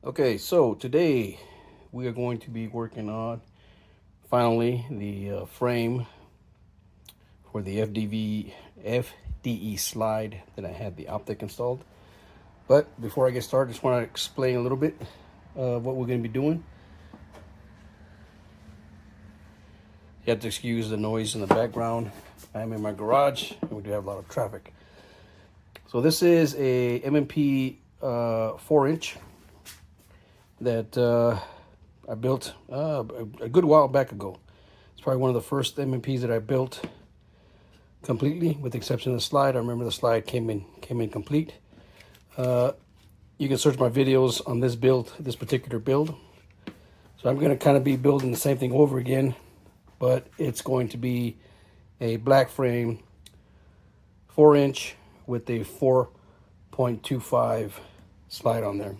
Okay, so today we are going to be working on finally the frame for the FDE Slide that I had the Optic installed. But before I get started, I just want to explain a little bit what we're going to be doing. You have to excuse the noise in the background. I'm in my garage and we do have a lot of traffic. So this is a MMP 4-inch that I built a good while back ago. It's probably one of the first MMPs that I built completely, with the exception of the slide. I remember the slide came in complete. You can search my videos on this build, this particular build. So I'm going to kind of be building the same thing over again, but it's going to be a black frame, 4-inch with a 4.25 slide on there.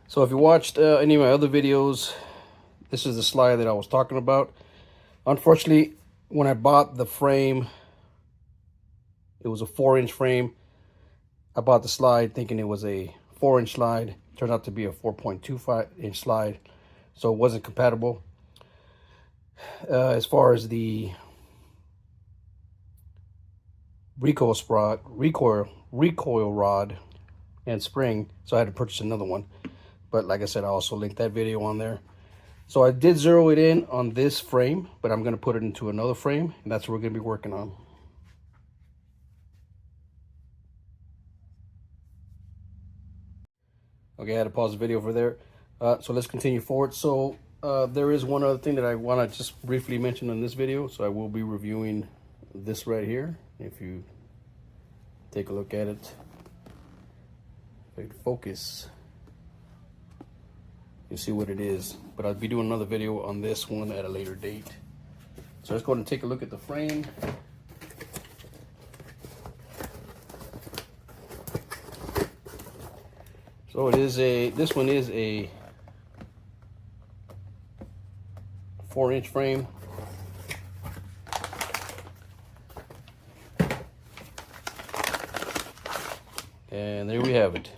So if you watched any of my other videos, this is the slide that I was talking about. Unfortunately, when I bought the frame, it was a 4-inch frame. I bought the slide thinking it was a 4-inch slide. It turned out to be a 4.25-inch slide, so it wasn't compatible. As far as the recoil rod and spring, so I had to purchase another one. But like I said, I also linked that video on there. So I did zero it in on this frame, but I'm going to put it into another frame, and that's what we're going to be working on. Okay, I had to pause the video for there. So let's continue forward. So there is one other thing that I want to just briefly mention in this video. So I will be reviewing this right here. If you take a look at it, if I can focus, you see what it is. But I'll be doing another video on this one at a later date. So let's go ahead and take a look at the frame. So it is this one is a 4-inch frame. And there we have it.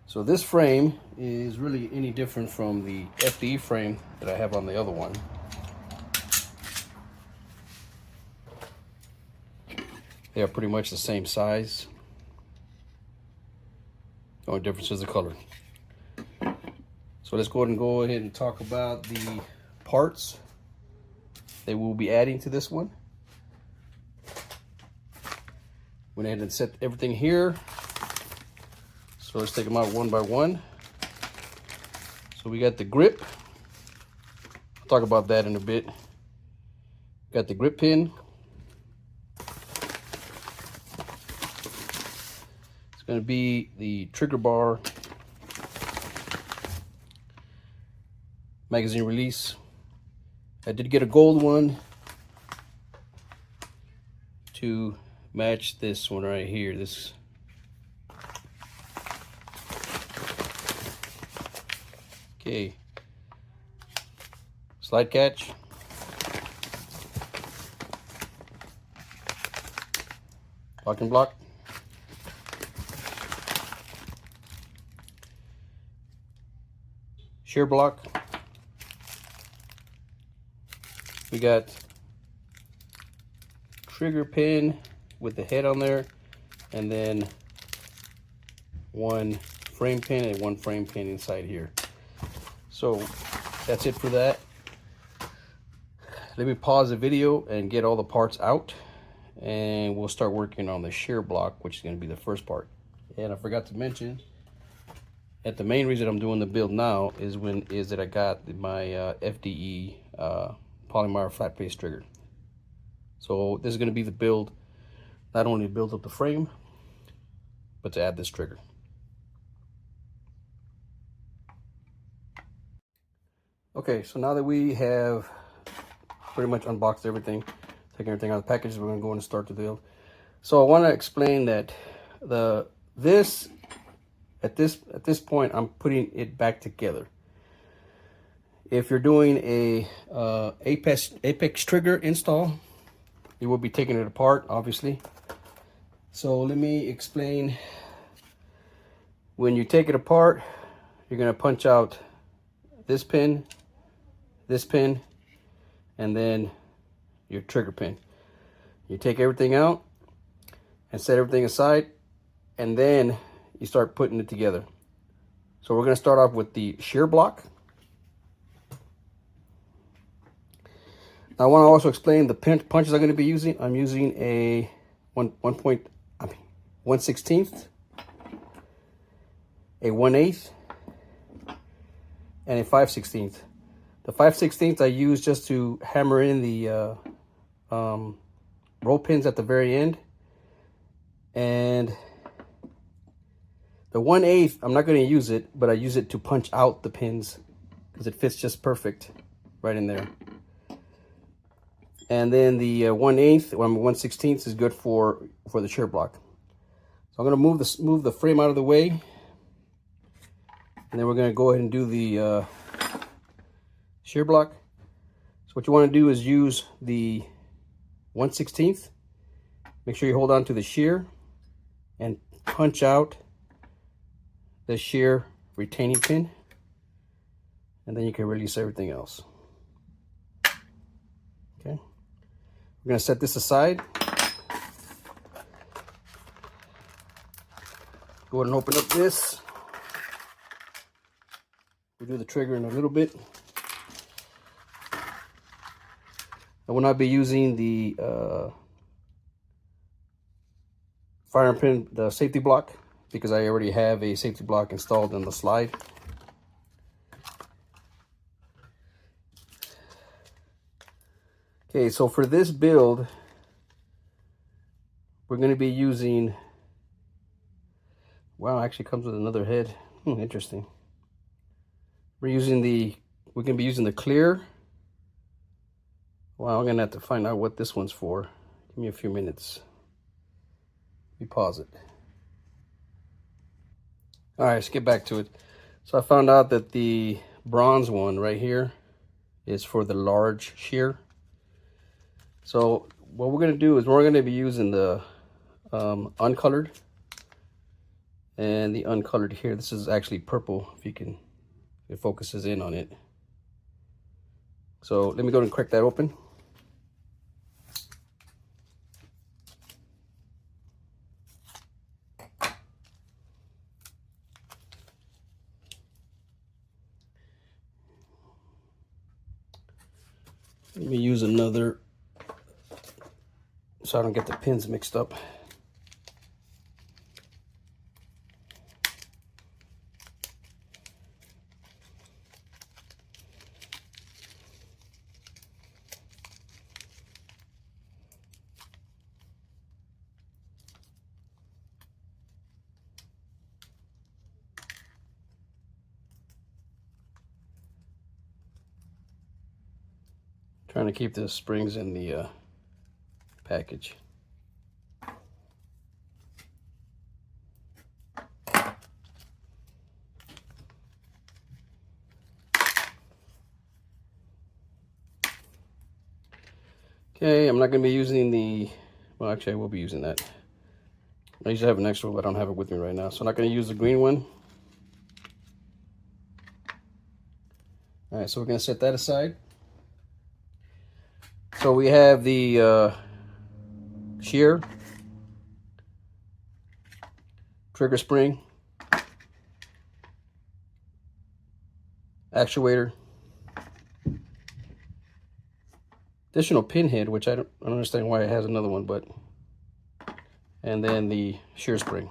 So this frame is really any different from the FDE frame that I have on the other one. They are pretty much the same size. The only difference is the color. So let's go ahead and talk about the parts that we'll be adding to this one. Went ahead and set everything here. So let's take them out one by one. So we got the grip. I'll talk about that in a bit. Got the grip pin. It's going to be the trigger bar, magazine release. I did get a gold one to match this one right here. This okay. Slide catch. Locking block. Shear block. We got trigger pin with the head on there, and then one frame pin and one frame pin inside here. So that's it for that. Let me pause the video and get all the parts out, and we'll start working on the shear block, which is going to be the first part. And I forgot to mention that the main reason I'm doing the build now is that I got my FDE Polymer FDE Trigger. So this is going to be the build, not only to build up the frame, but to add this trigger. Okay, so now that we have pretty much unboxed everything, taking everything out of the package, we're going to go and start the build. So I want to explain that at this point, I'm putting it back together. If you're doing a APEX Trigger install, you will be taking it apart, obviously. So let me explain. When you take it apart, you're going to punch out this pin, and then your trigger pin. You take everything out and set everything aside, and then you start putting it together. So we're going to start off with the shear block. Now I want to also explain the punches I'm going to be using. I'm using a 1/16, a 1/8, and a 5/16. The 5/16 I use just to hammer in the roll pins at the very end, and the 1/8 I'm not going to use it, but I use it to punch out the pins because it fits just perfect right in there. And then the 1/8, 1/16 is good for the shear block. So I'm going to move the frame out of the way, and then we're going to go ahead and do the shear block. So what you want to do is use the 1/16. Make sure you hold on to the shear and punch out the shear retaining pin, and then you can release everything else. Okay, we're going to set this aside. Go ahead and open up this. We'll do the trigger in a little bit. I will not be using the firing pin, the safety block, because I already have a safety block installed in the slide. Okay, so for this build, we're going to be using, wow, actually comes with another head. Interesting. We're going to be using the clear. Well, I'm going to have to find out what this one's for. Give me a few minutes. Let me pause it. All right, let's get back to it. So I found out that the bronze one right here is for the large shear. So what we're going to do is we're going to be using the uncolored. And the uncolored here, this is actually purple, if it focuses in on it. So let me go and crack that open. Let me use another so I don't get the pins mixed up. Trying to keep the springs in the package. Okay, I'm not going to be using the, well, actually I will be using that. I usually have an extra one, but I don't have it with me right now. So I'm not going to use the green one. All right, so we're going to set that aside. So we have the shear, trigger spring, actuator, additional pin head, which I don't understand why it has another one, but, and then the shear spring.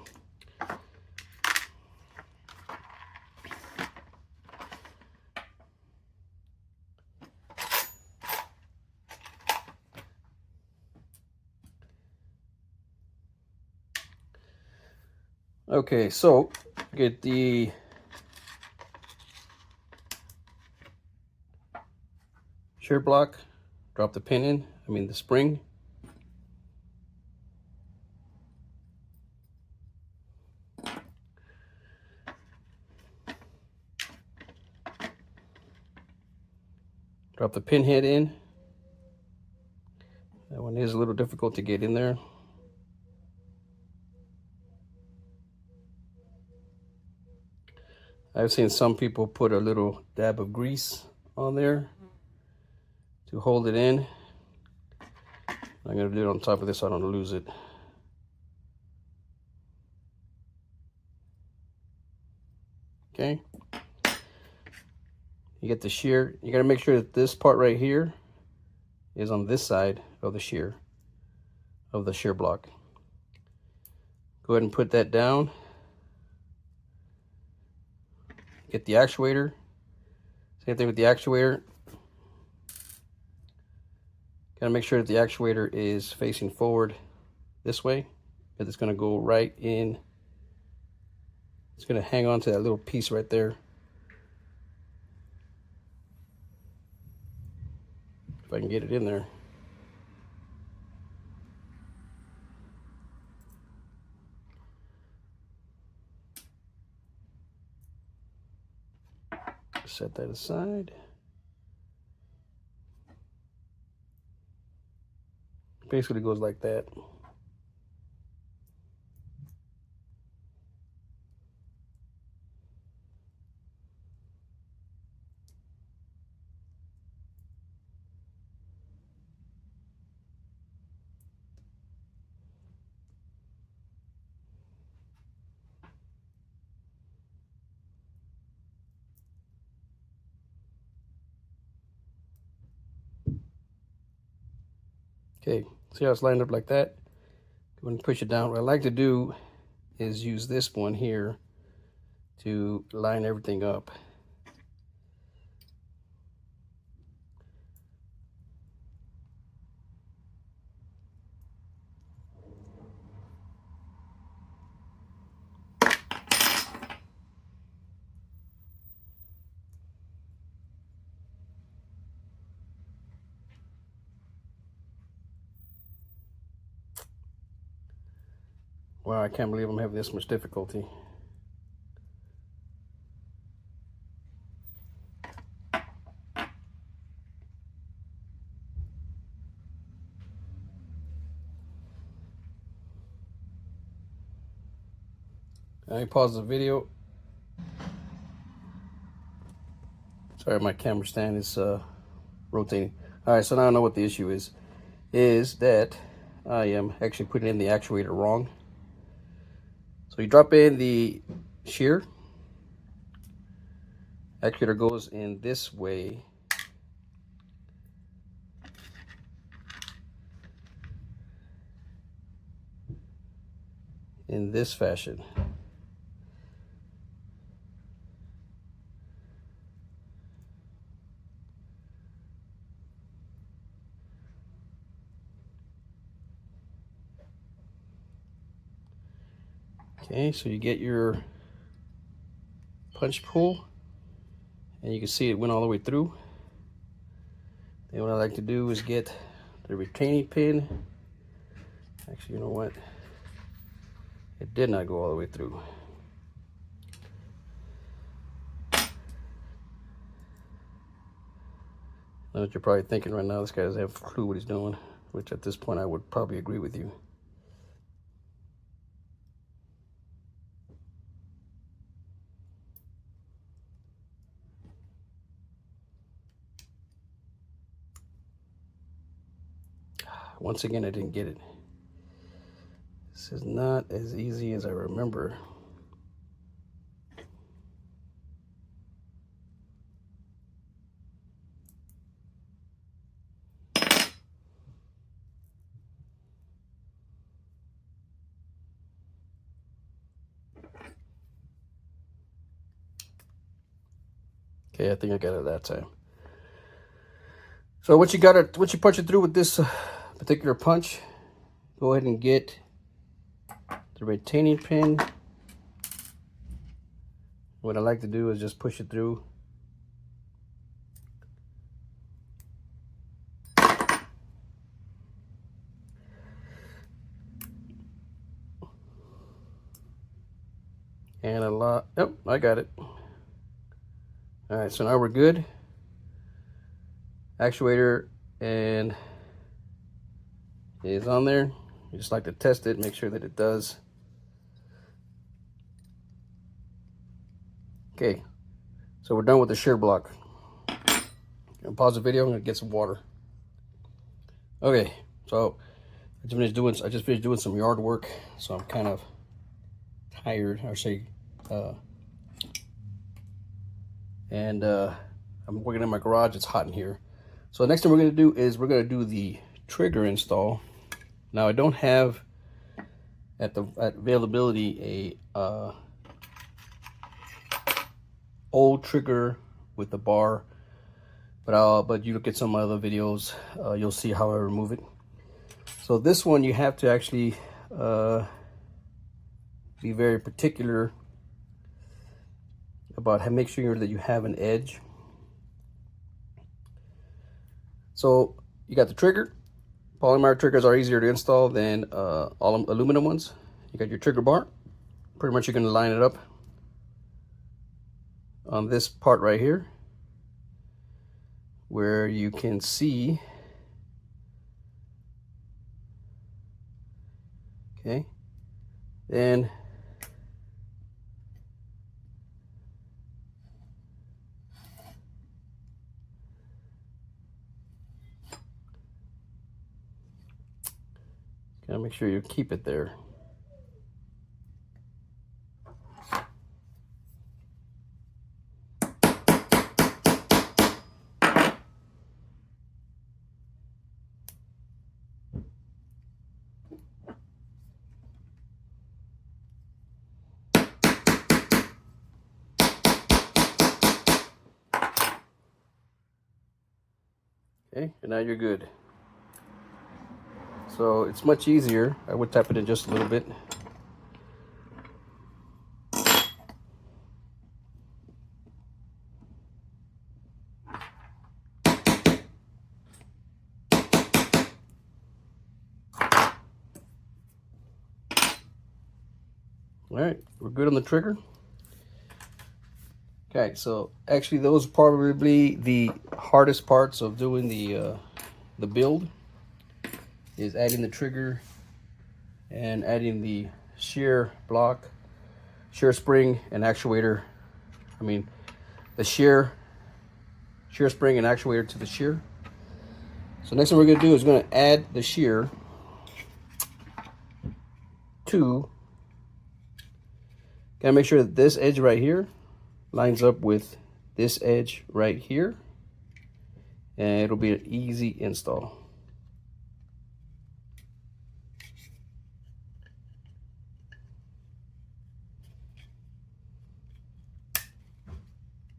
Okay, so get the shear block, drop the pin in, the spring. Drop the pin head in. That one is a little difficult to get in there. I've seen some people put a little dab of grease on there to hold it in. I'm going to do it on top of this so I don't lose it. Okay. You get the shear. You got to make sure that this part right here is on this side of the shear block. Go ahead and put that down. Get the actuator. Same thing with the actuator. Got to make sure that the actuator is facing forward this way, because it's going to go right in. It's going to hang on to that little piece right there. If I can get it in there. Set that aside. Basically goes like that. Okay, see how it's lined up like that? Go and push it down. What I like to do is use this one here to line everything up. Wow, I can't believe I'm having this much difficulty. Let me pause the video. Sorry, my camera stand is rotating. All right, so now I know what the issue is. Is that I am actually putting in the actuator wrong. So you drop in the shear. Actuator goes in this way. In this fashion. Okay, so you get your punch pull, and you can see it went all the way through. Then what I like to do is get the retaining pin. Actually, you know what? It did not go all the way through. I know what you're probably thinking right now, this guy doesn't have a clue what he's doing, which at this point I would probably agree with you. Once again, I didn't get it. This is not as easy as I remember. Okay, I think I got it that time. So once you punch it through with this particular punch, go ahead and get the retaining pin. What I like to do is just push it through. And a lot, oh, I got it. All right, so now we're good. Actuator and is on there. You just like to test it, make sure that it does. Okay, so we're done with the shear block. And pause the video. I'm gonna get some water. Okay, so I just finished doing some yard work, so I'm kind of tired. I'm working in my garage. It's hot in here. So the next thing we're gonna do is we're gonna do the trigger install. Now I don't have at availability a old trigger with the bar, but you look at some other videos, you'll see how I remove it. So this one you have to actually be very particular about make sure that you have an edge. So you got the trigger. Polymer triggers are easier to install than all aluminum ones. You got your trigger bar. Pretty much you're going to line it up on this part right here, where you can see. Okay, then gotta make sure you keep it there. Okay, and now you're good. So it's much easier. I would tap it in just a little bit. All right, we're good on the trigger. Okay, so actually those are probably the hardest parts of doing the build, is adding the trigger and adding the shear block, shear spring and actuator. I mean the shear spring and actuator to the shear. So next thing we're gonna do is we're gonna add the shear to, gotta make sure that this edge right here lines up with this edge right here, and it'll be an easy install.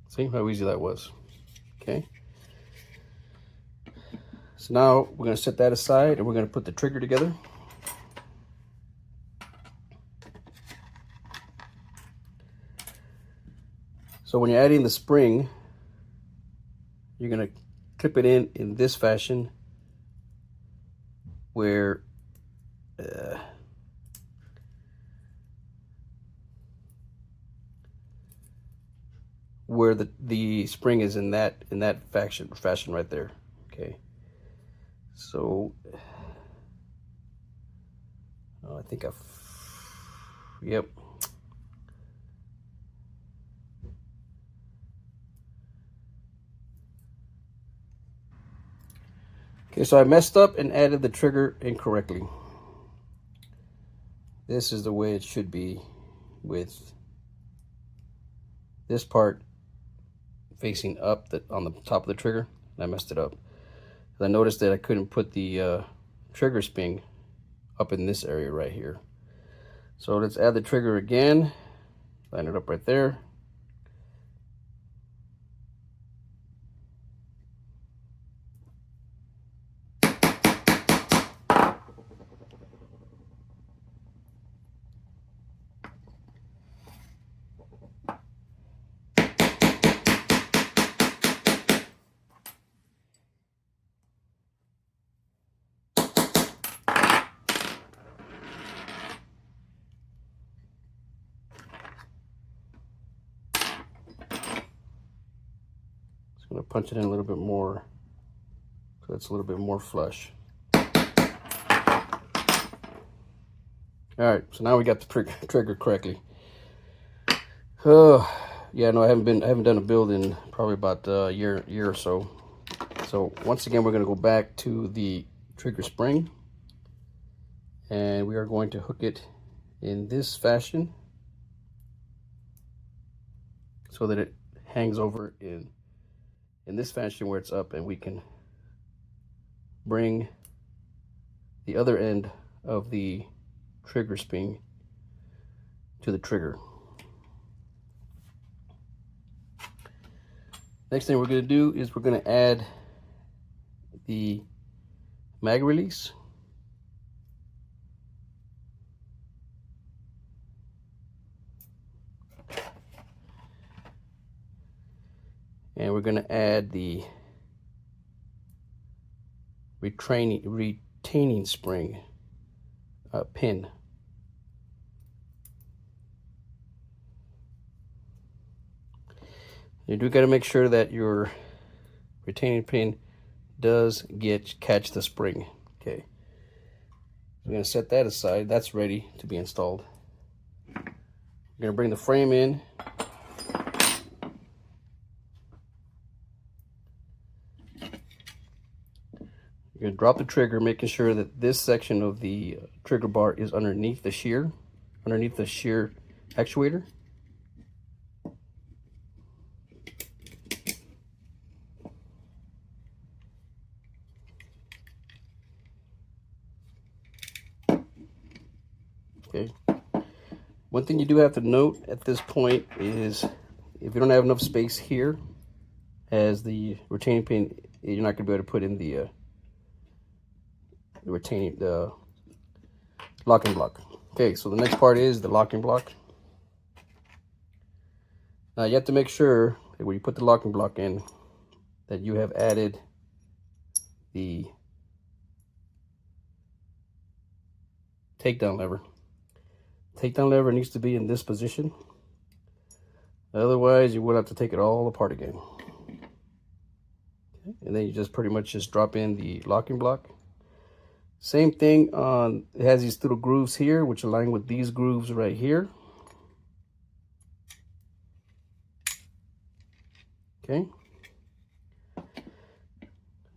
See how easy that was? Okay. So now we're gonna set that aside and we're gonna put the trigger together. So when you're adding the spring, you're gonna clip it in this fashion, where the spring is in that fashion right there. Okay. So I think yep. Okay, so I messed up and added the trigger incorrectly. This is the way it should be, with this part facing up on the top of the trigger. I messed it up. I noticed that I couldn't put the trigger spring up in this area right here. So let's add the trigger again, line it up right there. I'm going to punch it in a little bit more so it's a little bit more flush. All right, so now we got the trigger correctly. You Yeah, no, I haven't done a build in probably about a year or so. So once again, we're going to go back to the trigger spring, and we are going to hook it in this fashion so that it hangs over in this fashion where it's up, and we can bring the other end of the trigger spring to the trigger. Next thing we're going to do is we're going to add the mag release. And we're going to add the retaining spring pin. You do got to make sure that your retaining pin does catch the spring. Okay, we're going to set that aside. That's ready to be installed. We're going to bring the frame in. You're going to drop the trigger, making sure that this section of the trigger bar is underneath the shear actuator. Okay. One thing you do have to note at this point is if you don't have enough space here as the retaining pin, you're not going to be able to put in the locking block. Okay, so the next part is the locking block. Now you have to make sure that when you put the locking block in that you have added the takedown lever. Takedown lever needs to be in this position. Otherwise, you will have to take it all apart again. Okay. And then you just pretty much just drop in the locking block. Same thing on, it has these little grooves here, which align with these grooves right here. Okay.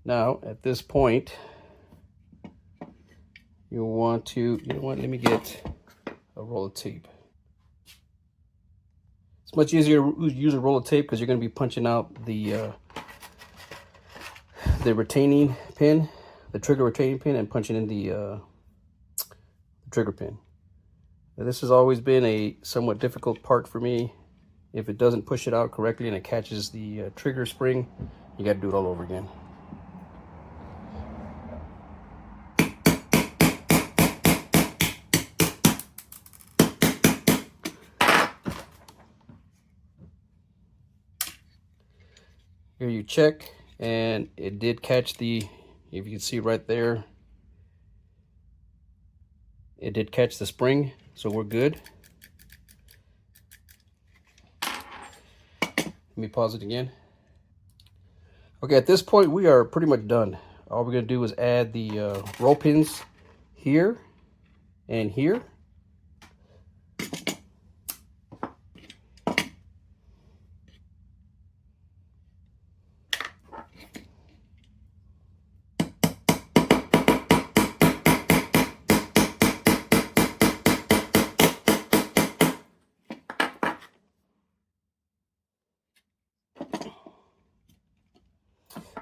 Now, at this point, you want to, you know what, let me get a roll of tape. It's much easier to use a roll of tape because you're going to be punching out the retaining pin, the trigger retaining pin, and punching in the trigger pin. Now, this has always been a somewhat difficult part for me. If it doesn't push it out correctly and it catches the trigger spring, you got to do it all over again. Here you check, and it did catch the, if you can see right there, it did catch the spring, so we're good. Let me pause it again. Okay, at this point we are pretty much done. All we're going to do is add the roll pins here and here.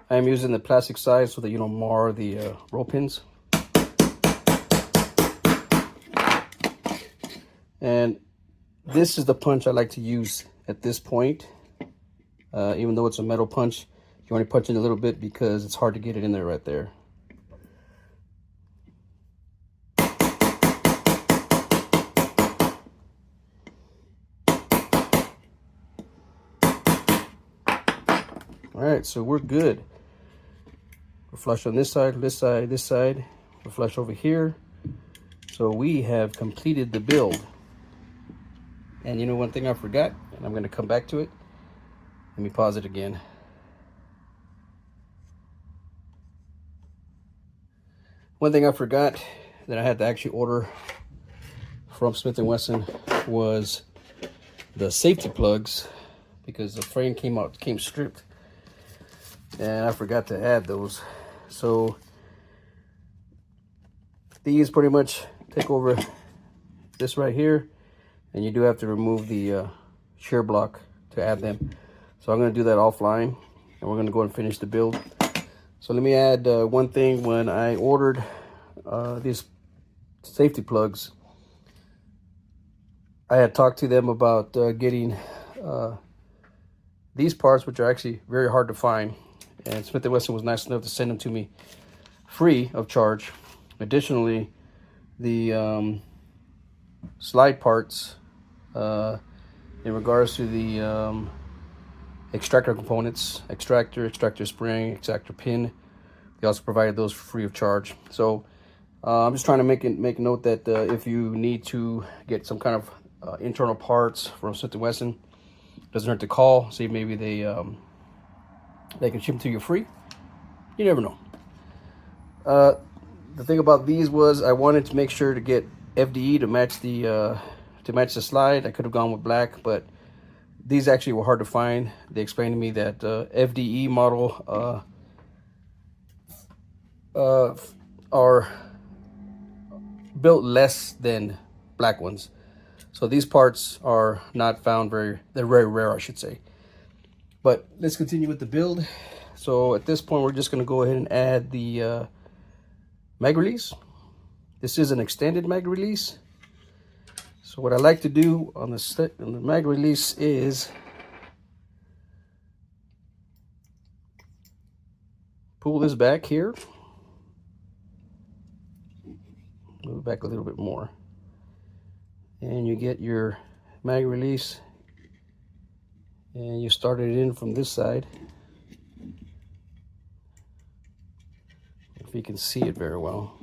I'm using the plastic side so that you don't mar the roll pins. And this is the punch I like to use at this point. Even though it's a metal punch, you only punch in a little bit because it's hard to get it in there right there. All right, so we're good. We're flush on this side, this side, this side. We're flush over here. So we have completed the build. And you know one thing I forgot, and I'm going to come back to it. Let me pause it again. One thing I forgot that I had to actually order from Smith & Wesson was the safety plugs because the frame came stripped, and I forgot to add those. So these pretty much take over this right here, and you do have to remove the shear block to add them. So I'm going to do that offline, and we're going to go and finish the build. So let me add one thing. When I ordered these safety plugs, I had talked to them about getting these parts, which are actually very hard to find, and Smith & Wesson was nice enough to send them to me free of charge. Additionally, the slide parts in regards to the extractor components, extractor spring, extractor pin, they also provided those free of charge. So I'm just trying to make note that if you need to get some kind of internal parts from Smith & Wesson, doesn't hurt to call, see maybe they can ship them to you free. You never know. The thing about these was I wanted to make sure to get FDE to match the slide. I could have gone with black, but these actually were hard to find. They explained to me that FDE model are built less than black ones. So these parts are not found they're very rare, I should say. But let's continue with the build. So at this point, we're just going to go ahead and add the mag release. This is an extended mag release. So what I like to do on the mag release is pull this back here. Move it back a little bit more. And you get your mag release, and you start it in from this side. If you can see it very well.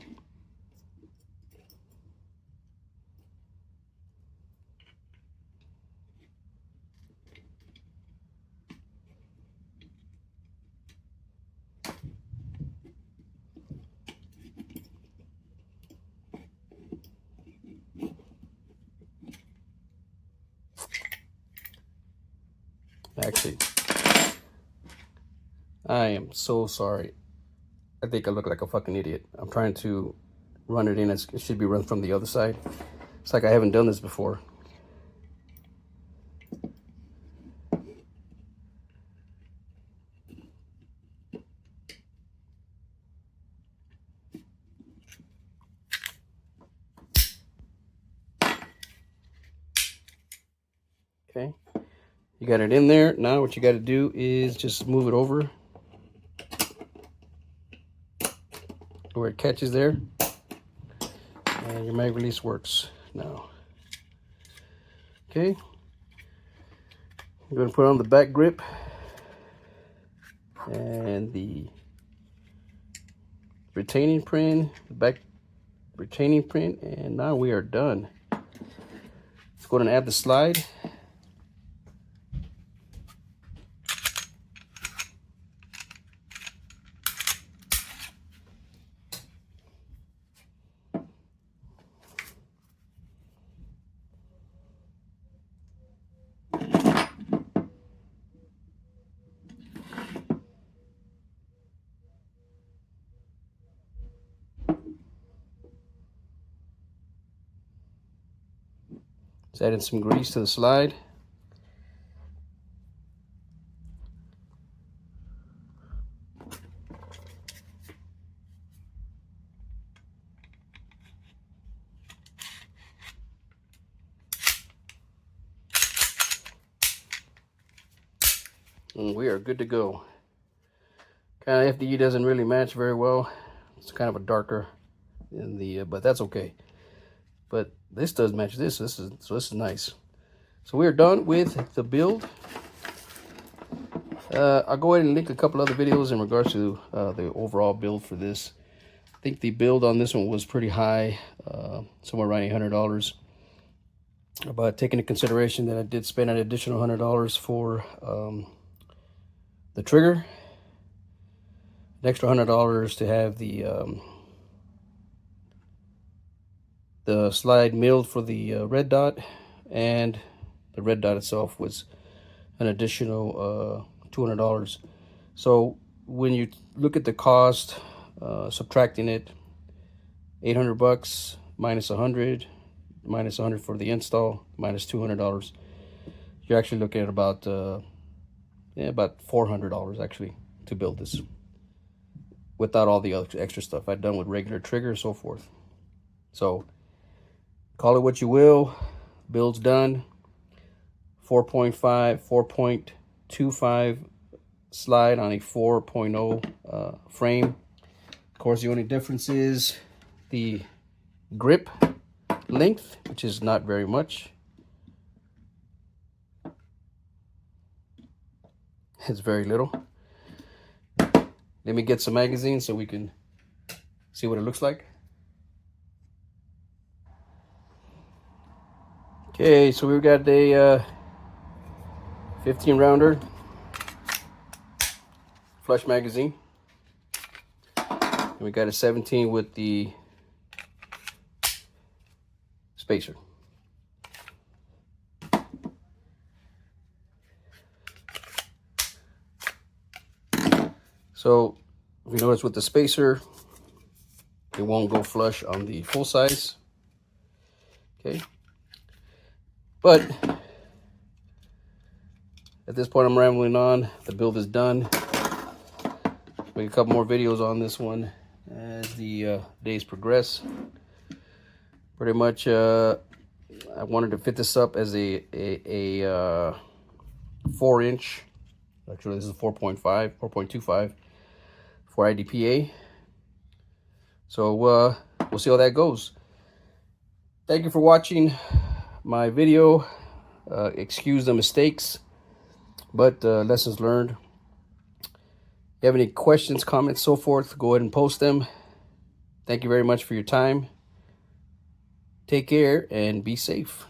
Actually, I am so sorry. I think I look like a fucking idiot. I'm trying to run it in. It should be run from the other side. It's like I haven't done this before. Okay. You got it in there. Now what you got to do is just move it over where it catches there, and your mag release works now. Okay, I'm going to put on the back grip and the retaining pin, the back retaining pin, and now we are done. Let's go ahead and add the slide. Let's add in some grease to the slide. And we are good to go. Kind of FDE doesn't really match very well. It's kind of a darker in the, but that's okay. But this does match this. This is nice. So we are done with the build. I'll go ahead and link a couple other videos in regards to the overall build for this. I think the build on this one was pretty high, somewhere around $800. But taking into consideration that I did spend an additional $100 for the trigger, an extra $100 to have the slide milled for the red dot, and the red dot itself was an additional $200. So when you look at the cost, subtracting it, 800 bucks minus 100, minus 100 for the install, minus $200, you're actually looking at about $400 actually to build this, without all the other extra stuff I've done with regular trigger and so forth. So call it what you will, build's done. 4.5, 4.25 slide on a 4.0 frame. Of course, the only difference is the grip length, which is not very much. It's very little. Let me get some magazines so we can see what it looks like. Okay, so we've got a 15 rounder flush magazine, and we got a 17 with the spacer. So if you notice with the spacer, it won't go flush on the full size. Okay, but at this point I'm rambling on. The build is done. Make a couple more videos on this one as the days progress. Pretty much I wanted to fit this up as a 4-inch. Actually, this is 4.25 for IDPA. So we'll see how that goes. Thank you for watching my video. Excuse the mistakes, but lessons learned. If you have any questions, comments, so forth, go ahead and post them. Thank you very much for your time. Take care and be safe.